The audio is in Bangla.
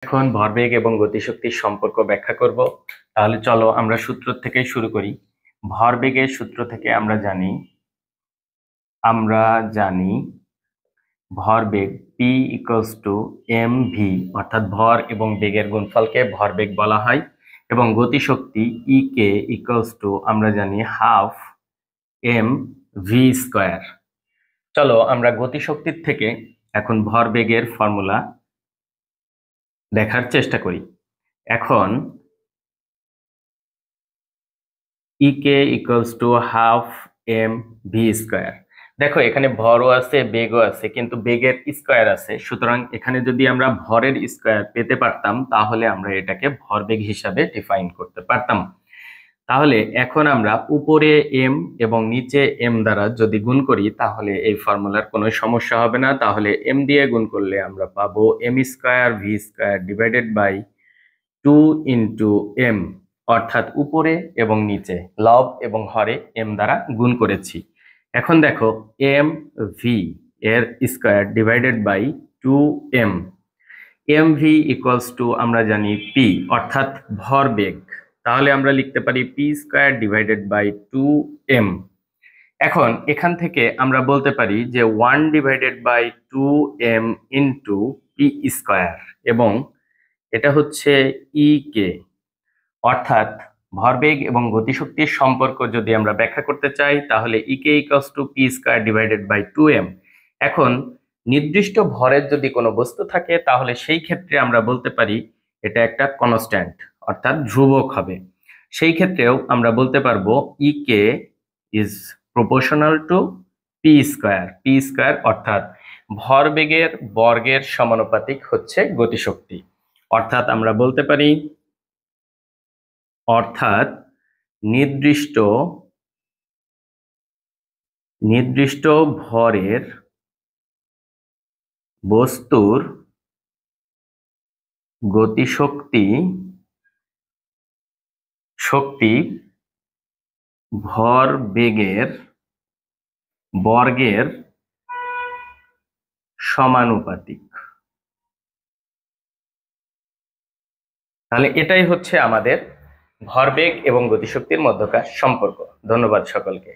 এখন ভরবেগ এবং গতিশক্তির সম্পর্ক ব্যাখ্যা করব। তাহলে চলো আমরা সূত্র থেকে শুরু করি। ভরবেগের সূত্র থেকে আমরা জানি ভরবেগ P ইকুয়ালস টু mv, অর্থাৎ ভর এবং বেগের গুণফলকে ভরবেগ বলা হয়। এবং গতিশক্তি EK ইকুয়ালস টু আমরা জানি হাফ mv স্কয়ার। চলো আমরা গতিশক্তির থেকে এখন ভরবেগের ফর্মুলা দেখার চেষ্টা করি। এখন EK equals to half mv square. দেখো এখানে ভরও আছে বেগও আছে, কিন্তু বেগের স্কয়ার আছে, সুতরাং এখানে যদি আমরা ভরের স্কয়ার পেতে পারতাম তাহলে আমরা এটাকে ভরবেগ হিসাবে ডিফাইন করতে পারতাম। তাহলে এখন আমরা উপরে m এবং নিচে m দ্বারা যদি গুণ করি তাহলে এই ফর্মুলার কোনো সমস্যা হবে না। তাহলে m দিয়ে গুণ করলে আমরা পাবো m square v square divided by 2 into m, অর্থাৎ উপরে এবং নিচে লব এবং হরে m দ্বারা গুণ করেছি। এখন দেখো m v এর square divided by 2m, mv equals to আমরা জানি p, অর্থাৎ ভরবেগ। তাহলে আমরা লিখতে পারি p square divided by 2m। এখন এখান থেকে আমরা বলতে পারি যে 1 divided by 2m into p square, এবং এটা হচ্ছে EK, অর্থাৎ ভরবেগ এবং গতিশক্তির সম্পর্ক যদি আমরা ব্যাখ্যা করতে চাই তাহলে EK equals to p square divided by 2m। এখন নির্দিষ্ট ভরের যদি কোনো বস্তু থাকে তাহলে সেই ক্ষেত্রে আমরা বলতে পারি এটা একটা কনস্ট্যান্ট, অর্থাৎ ধ্রুবক হবে। সেই ক্ষেত্রেও আমরা বলতে পারবো EK is proportional to p square, অর্থাৎ ভরবেগের বর্গের সমানুপাতিক হচ্ছে গতিশক্তি। অর্থাৎ আমরা বলতে পারি নির্দিষ্ট ভরের বস্তুর গতিশক্তি ভরবেগের বর্গের সমানুপাতিক। তাহলে এটাই হচ্ছে আমাদের ভরবেগ এবং গতিশক্তির মধ্যকার সম্পর্ক। ধন্যবাদ সকলকে।